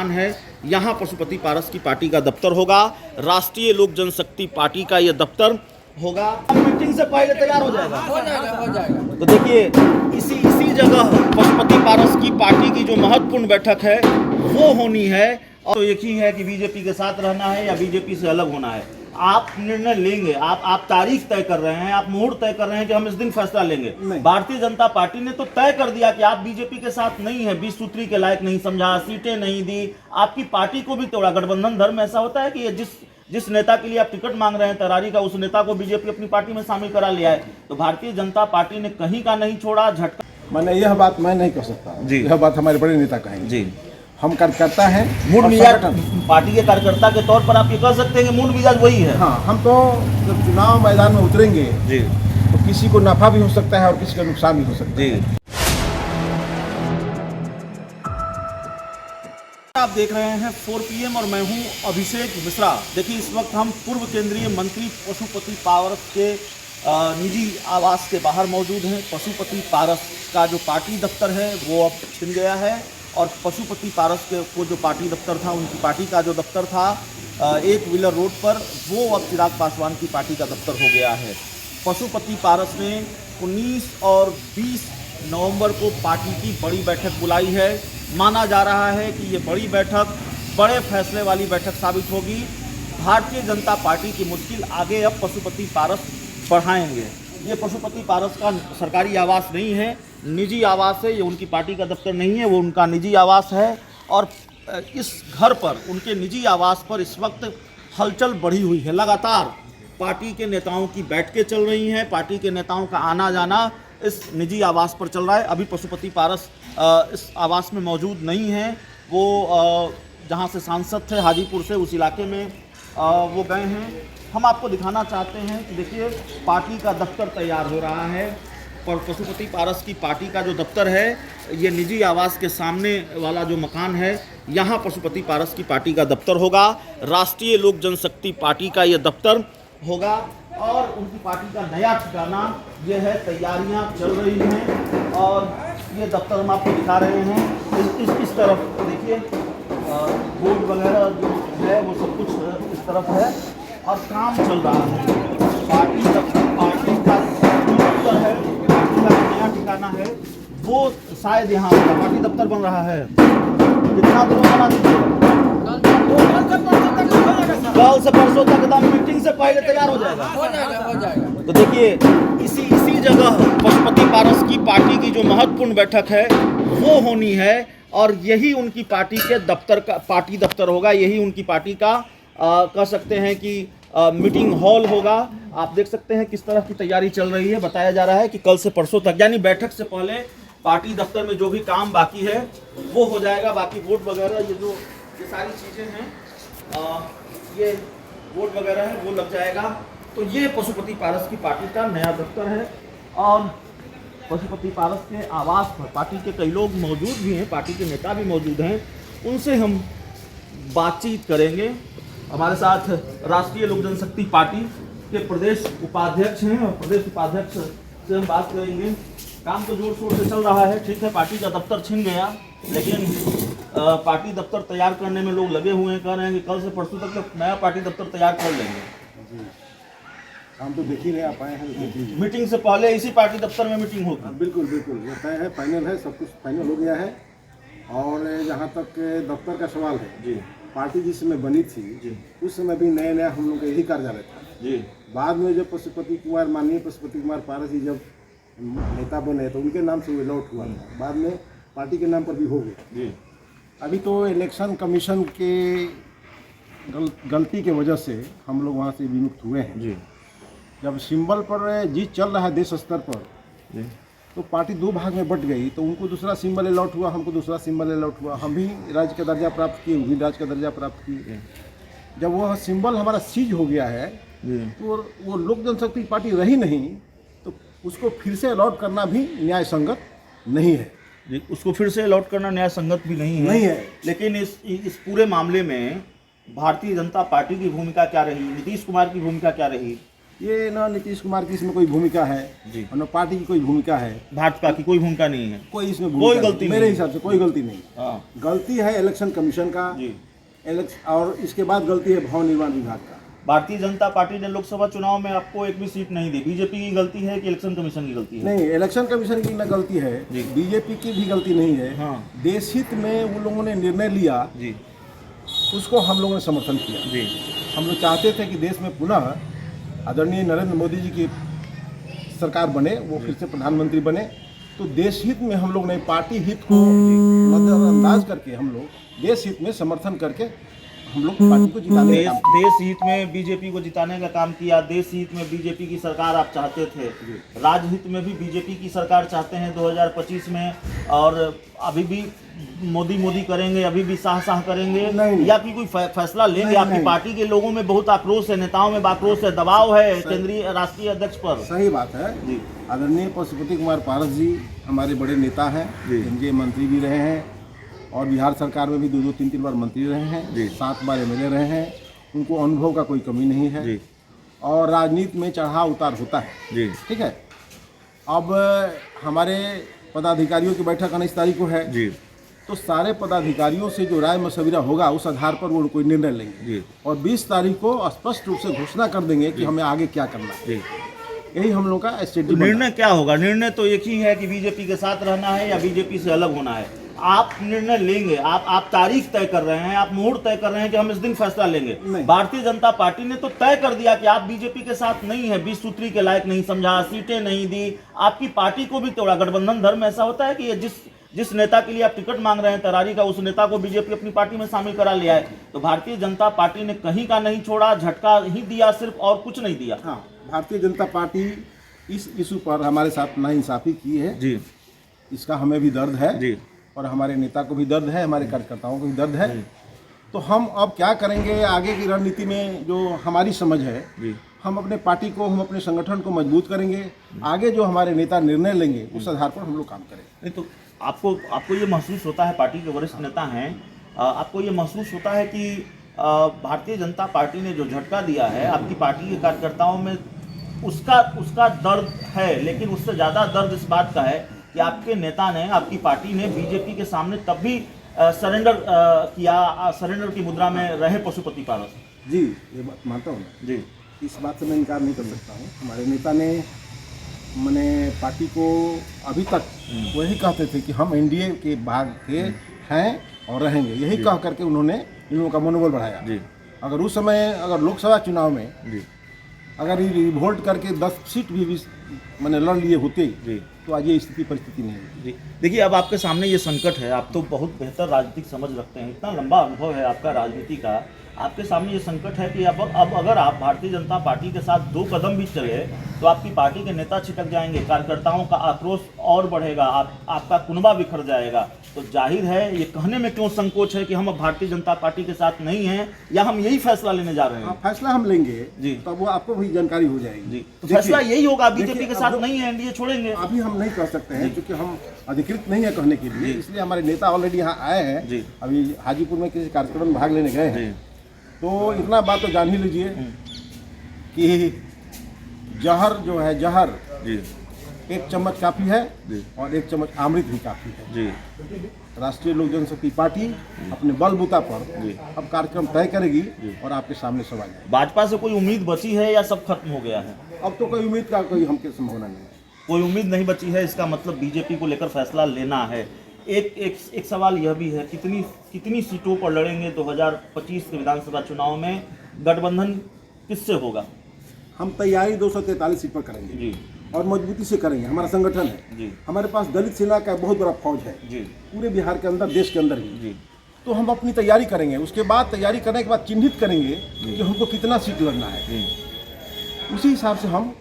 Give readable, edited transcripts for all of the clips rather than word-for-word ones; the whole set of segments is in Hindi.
है। यहाँ पशुपति पारस की पार्टी का दफ्तर होगा, राष्ट्रीय लोक जनशक्ति पार्टी का ये दफ्तर होगा। मीटिंग से पहले तैयार हो जाएगा। तो देखिए इसी जगह पशुपति पारस की पार्टी की जो महत्वपूर्ण बैठक है वो होनी है, और एक ही है कि बीजेपी के साथ रहना है या बीजेपी से अलग होना है। आप निर्णय लेंगे, आप तारीख तय कर रहे हैं, आप मुहूर्त तय कर रहे हैं कि हम इस दिन फैसला लेंगे। भारतीय जनता पार्टी ने तो तय कर दिया कि आप बीजेपी के साथ नहीं है, 20 सूत्री के लायक नहीं समझा, सीटें नहीं दी, आपकी पार्टी को भी तोड़ा। गठबंधन धर्म ऐसा होता है कि ये जिस नेता के लिए आप टिकट मांग रहे हैं तरारी का, उस नेता को बीजेपी अपनी पार्टी में शामिल करा लिया है। तो भारतीय जनता पार्टी ने कहीं का नहीं छोड़ा, झटका। मैंने यह बात मैं नहीं कह सकता जी, यह बात हमारे बड़े नेता कहेंगे जी। हम कार्यकर्ता हैं, मूड मिजाज पार्टी के कार्यकर्ता के तौर पर आप ये कह सकते हैं कि मूड मिजाज वही है। हाँ, हम तो जब चुनाव मैदान में उतरेंगे जी तो किसी को नफा भी हो सकता है और किसी का नुकसान भी हो सकता है। आप देख रहे हैं 4 PM और मैं हूं अभिषेक मिश्रा। देखिए इस वक्त हम पूर्व केंद्रीय मंत्री पशुपति पारस के निजी आवास के बाहर मौजूद हैं। पशुपति पारस का जो पार्टी दफ्तर है वो अब छिन गया है, और पशुपति पारस को जो पार्टी दफ्तर था, उनकी पार्टी का जो दफ्तर था 1 व्हीलर रोड पर, वो अब चिराग पासवान की पार्टी का दफ्तर हो गया है। पशुपति पारस ने 19 और 20 नवंबर को पार्टी की बड़ी बैठक बुलाई है। माना जा रहा है कि ये बड़ी बैठक बड़े फैसले वाली बैठक साबित होगी। भारतीय जनता पार्टी की मुश्किल आगे अब पशुपति पारस बढ़ाएंगे। ये पशुपति पारस का सरकारी आवास नहीं है, निजी आवास है। ये उनकी पार्टी का दफ्तर नहीं है, वो उनका निजी आवास है। और इस घर पर, उनके निजी आवास पर इस वक्त हलचल बढ़ी हुई है। लगातार पार्टी के नेताओं की बैठकें चल रही हैं, पार्टी के नेताओं का आना जाना इस निजी आवास पर चल रहा है। अभी पशुपति पारस इस आवास में मौजूद नहीं है। वो जहाँ से सांसद थे हाजीपुर से, उस इलाके में वो गए हैं। हम आपको दिखाना चाहते हैं कि देखिए पार्टी का दफ्तर तैयार हो रहा है। पर पशुपति पारस की पार्टी का जो दफ्तर है, ये निजी आवास के सामने वाला जो मकान है, यहाँ पशुपति पारस की पार्टी का दफ्तर होगा, राष्ट्रीय लोक जनशक्ति पार्टी का ये दफ्तर होगा। और उनकी पार्टी का नया ठिकाना ये है, तैयारियां चल रही हैं। और ये दफ्तर हम आपको दिखा रहे हैं। इस तरफ देखिए बोर्ड वगैरह जो है वो सब कुछ इस तरफ है और काम चल रहा है। पार्टी का दफ्तर है, पार्टी का नया ठिकाना है, वो शायद यहाँ पार्टी दफ्तर बन रहा है। कितना दूर बना दीजिए, कल से परसों तक एकदम मीटिंग से पहले तैयार हो जाएगा। तो देखिए इसी जगह पशुपति पारस की पार्टी की जो महत्वपूर्ण बैठक है वो होनी है, और यही उनकी पार्टी के दफ्तर का पार्टी दफ्तर होगा। यही उनकी पार्टी का कह सकते हैं कि मीटिंग हॉल होगा। आप देख सकते हैं किस तरह की तैयारी चल रही है। बताया जा रहा है कि कल से परसों तक, यानी बैठक से पहले पार्टी दफ्तर में जो भी काम बाकी है वो हो जाएगा। बाकी बोर्ड वगैरह ये सारी चीज़ें हैं, ये बोर्ड वगैरह है वो लग जाएगा। तो ये पशुपति पारस की पार्टी का नया दफ्तर है, और पशुपति पारस के आवास पर पार्टी के कई लोग मौजूद भी हैं, पार्टी के नेता भी मौजूद हैं। उनसे हम बातचीत करेंगे। हमारे साथ राष्ट्रीय लोक जनशक्ति पार्टी के प्रदेश उपाध्यक्ष हैं, और प्रदेश उपाध्यक्ष से हम बात करेंगे। काम तो जोर शोर से चल रहा है, ठीक है, पार्टी का दफ्तर छिन गया, लेकिन पार्टी दफ्तर तैयार करने में लोग लगे हुए हैं। कह रहे हैं कि कल से परसों तक नया पार्टी दफ्तर तैयार कर लेंगे। हम तो देख ही नहीं आ पाए हैं। मीटिंग से पहले इसी पार्टी दफ्तर में मीटिंग होगी। बिल्कुल बिल्कुल, ये तय है, फाइनल है, सब कुछ फाइनल हो गया है। और जहाँ तक दफ्तर का सवाल है जी, पार्टी जिस समय बनी थी जी, उस समय भी नया हम लोग का यही कार्यालय था जी। बाद में जब माननीय पशुपति कुमार पारस जी जब नेता बने तो उनके नाम से वो लॉट हुआ था, बाद में पार्टी के नाम पर भी हो गया जी। अभी तो इलेक्शन कमीशन के गलती के वजह से हम लोग वहाँ से विमुक्त हुए हैं जी। जब सिंबल पर जीत चल रहा है देश स्तर पर जी, तो पार्टी 2 भाग में बट गई। तो उनको दूसरा सिंबल अलॉट हुआ, हमको दूसरा सिंबल अलॉट हुआ। हम भी राज्य का दर्जा प्राप्त किए, वो भी राज्य का दर्जा प्राप्त किए। जब वह सिंबल हमारा सीज हो गया है तो वो लोक जनशक्ति पार्टी रही नहीं, तो उसको फिर से अलॉट करना भी न्याय संगत नहीं है। उसको फिर से अलॉट करना न्याय संगत भी नहीं है। लेकिन इस पूरे मामले में भारतीय जनता पार्टी की भूमिका क्या रही, नीतीश कुमार की भूमिका क्या रही, ये ना नीतीश कुमार की इसमें कोई भूमिका है जी। और न पार्टी की कोई भूमिका है, भाजपा की कोई भूमिका नहीं है, कोई इसमें कोई भूमिका गलती नहीं। नहीं मेरे है। हिसाब से कोई गलती नहीं। हाँ गलती है इलेक्शन कमीशन का, जी। और इसके बाद गलती है भवन निर्माण विभाग का। भारतीय जनता पार्टी ने लोकसभा चुनाव में आपको एक भी सीट नहीं दी, बीजेपी की गलती है कि इलेक्शन कमीशन की गलती है? नहीं, इलेक्शन कमीशन की न गलती है, जी। बीजेपी की भी गलती नहीं है। हाँ देश हित में उन लोगों ने निर्णय लिया, जी उसको हम लोगों ने समर्थन किया। जी हम लोग चाहते थे कि देश में पुनः आदरणीय नरेंद्र मोदी जी की सरकार बने, वो फिर से प्रधानमंत्री बने। तो देश हित में हम लोग ने पार्टी हित को नजरअंदाज करके हम लोग देश हित में समर्थन करके हम लोग पार्टी को जिताने का काम किया। देश हित में बीजेपी को जिताने का काम किया, देश हित में बीजेपी की सरकार आप चाहते थे, राजहित में भी बीजेपी की सरकार चाहते हैं 2025 में, और अभी भी मोदी करेंगे, अभी भी शाह करेंगे, नहीं। या कि कोई फैसला लेंगे? नहीं, आपकी नहीं। पार्टी के लोगों में बहुत आक्रोश है, नेताओं में आक्रोश है, दबाव है केंद्रीय राष्ट्रीय अध्यक्ष पर। सही बात है जी आदरणीय पशुपति कुमार पारस जी हमारे बड़े नेता हैं, जी। केंद्रीय मंत्री भी रहे हैं और बिहार सरकार में भी 2-2, 3-3 बार मंत्री रहे हैं, जी। 7 बार एमएलए रहे हैं। उनको अनुभव का कोई कमी नहीं है जी और राजनीति में चढ़ाव उतार होता है, जी ठीक है। अब हमारे पदाधिकारियों की बैठक 19 तारीख को है, जी तो सारे पदाधिकारियों से जो राय मशविरा होगा उस आधार पर वो कोई निर्णय लेंगे जी और 20 तारीख को स्पष्ट रूप से घोषणा कर देंगे कि हमें आगे क्या करना है। जी। यही हम लोग का तो स्ट्रेटजी। निर्णय क्या होगा? निर्णय तो एक ही है कि बीजेपी के साथ रहना है या बीजेपी से अलग होना है। आप निर्णय लेंगे, आप तारीख तय कर रहे हैं, आप मुहूर्त तय कर रहे हैं कि हम इस दिन फैसला लेंगे। नहीं। भारतीय जनता पार्टी ने तो तय कर दिया कि आप बीजेपी के साथ नहीं है, 20 सूत्री के लायक नहीं समझा, सीटें नहीं दी, आपकी पार्टी को भी तोड़ा। गठबंधन धर्म ऐसा होता है कि ये जिस नेता के लिए आप टिकट मांग रहे हैं तरारी का, उस नेता को बीजेपी अपनी पार्टी में शामिल करा लिया है। तो भारतीय जनता पार्टी ने कहीं का नहीं छोड़ा, झटका ही दिया सिर्फ, और कुछ नहीं दिया। हाँ, भारतीय जनता पार्टी इस इशू पर हमारे साथ नाइंसाफी की है जी इसका हमें भी दर्द है जी और हमारे नेता को भी दर्द है, हमारे कार्यकर्ताओं को भी दर्द है। तो हम अब क्या करेंगे आगे की रणनीति में, जो हमारी समझ है, जी हम अपने पार्टी को, हम अपने संगठन को मजबूत करेंगे। आगे जो हमारे नेता निर्णय लेंगे उस आधार पर हम लोग काम करेंगे। नहीं तो आपको ये महसूस होता है, पार्टी के वरिष्ठ नेता हैं, आपको ये महसूस होता है कि भारतीय जनता पार्टी ने जो झटका दिया है आपकी पार्टी के कार्यकर्ताओं में, उसका दर्द है, लेकिन उससे ज़्यादा दर्द इस बात का है कि आपके नेता ने, आपकी पार्टी ने बीजेपी के सामने तब भी सरेंडर किया, सरेंडर की मुद्रा में रहे पशुपति पारस। जी, ये बात मानता हूँ मैं। जी इस बात से मैं इनकार नहीं कर सकता हूँ। हमारे नेता ने मैंने पार्टी को अभी तक वही कहते थे कि हम एनडीए के भाग के हैं और रहेंगे, यही कह करके उन्होंने इन लोगों का मनोबल बढ़ाया। जी अगर उस समय अगर लोकसभा चुनाव में जी अगर ये रिवोल्ट करके 10 सीट भी मैंने लड़ लिए होते जी तो आज ये स्थिति परिस्थिति नहीं है। जी। देखिए, अब आपके सामने ये संकट है, आप तो बहुत बेहतर राजनीतिक समझ रखते हैं, इतना लंबा अनुभव है आपका राजनीति का। आपके सामने ये संकट है कि अब अगर आप भारतीय जनता पार्टी के साथ 2 कदम भी चले तो आपकी पार्टी के नेता छिटक जाएंगे, कार्यकर्ताओं का आक्रोश और बढ़ेगा, आपका कुनबा बिखर जाएगा। तो जाहिर है, ये कहने में क्यों संकोच है कि हम अब भारतीय जनता पार्टी के साथ नहीं हैं, या हम यही फैसला लेने जा रहे हैं? हाँ, फैसला हम लेंगे जी। तब वो आपको भी जानकारी हो जाएगी। जी, तो देखिए, फैसला यही होगा, बीजेपी देखिए, के अब साथ जो- नहीं है, एनडीए छोड़ेंगे। अभी हम नहीं कह सकते हैं क्योंकि हम अधिकृत नहीं है कहने के लिए, इसलिए हमारे नेता ऑलरेडी यहाँ आए हैं। जी। अभी हाजीपुर में किसी कार्यक्रम में भाग लेने गए हैं। जी तो इतना बात तो जान ही लीजिए कि जहर जो है, जहर जी 1 चम्मच काफ़ी है जी और 1 चम्मच अमृत भी काफ़ी है। जी राष्ट्रीय लोक जनशक्ति पार्टी अपने बलबूता पर अब कार्यक्रम तय करेगी और आपके सामने सब आ जाएगी। भाजपा से कोई उम्मीद बची है या सब खत्म हो गया है? अब तो कोई उम्मीद का कोई हमके संभावना नहीं है। कोई उम्मीद नहीं बची है, इसका मतलब बीजेपी को लेकर फैसला लेना है। एक सवाल यह भी है, कितनी सीटों पर लड़ेंगे 2025 के विधानसभा चुनाव में? गठबंधन किससे होगा? हम तैयारी 243 सीट पर करेंगे जी और मजबूती से करेंगे। हमारा संगठन है, जी हमारे पास दलित सेना का बहुत बड़ा फौज है जी पूरे बिहार के अंदर, देश के अंदर ही। जी तो हम अपनी तैयारी करेंगे, उसके बाद तैयारी करने के बाद चिन्हित करेंगे कि हमको कितना सीट लड़ना है, जी। उसी हिसाब से हम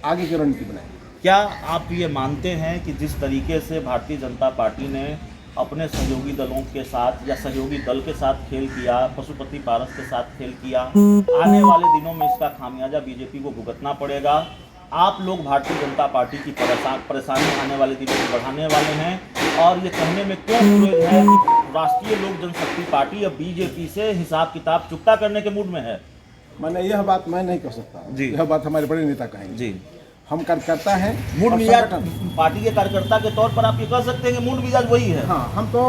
आगे की रणनीति बनाएंगे। क्या आप ये मानते हैं कि जिस तरीके से भारतीय जनता पार्टी ने अपने सहयोगी दलों के साथ या सहयोगी दल के साथ खेल किया, पशुपति पारस के साथ खेल किया, आने वाले दिनों में इसका खामियाजा बीजेपी को भुगतना पड़ेगा? आप लोग भारतीय जनता पार्टी की परेशानी आने वाले दिनों में बढ़ाने वाले हैं, और ये कहने में क्यों गुरेज है कि राष्ट्रीय लोक जनशक्ति पार्टी अब बीजेपी से हिसाब किताब चुकता करने के मूड में है? मैंने यह बात मैं नहीं कह सकता, जी। यह बात हमारे बड़े नेता कहेंगे। जी, हम कार्यकर्ता हैं, मूड और मिजाज संगठन। पार्टी के कार्यकर्ता के तौर पर आप ये कह सकते हैं कि मूड मिजाज वही है। हाँ, हम तो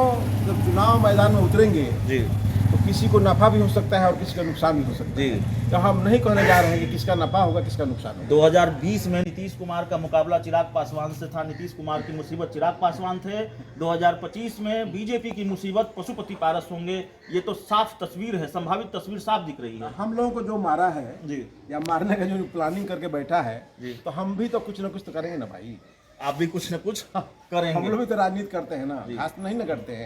जब चुनाव मैदान में उतरेंगे जी तो किसी को नफा भी हो सकता है और किसी का नुकसान भी हो सकता जी। है। तो हम नहीं कहने जा रहे हैं कि किसका नफा होगा किसका नुकसान होगा। 2020 में नीतीश कुमार का मुकाबला चिराग पासवान से था, नीतीश कुमार की मुसीबत चिराग पासवान थे। 2025 में बीजेपी की मुसीबत पशुपति पारस होंगे। ये तो साफ तस्वीर है, संभावित तस्वीर साफ दिख रही है। हम लोगों को जो मारा है जी या मारने का जो प्लानिंग करके बैठा है, जी। तो हम भी तो कुछ ना कुछ तो करेंगे ना भाई। आप भी कुछ न कुछ हम करेंगे। लोग भी तो राजनीति करते हैं ना, जी। खास नहीं ना करते हैं।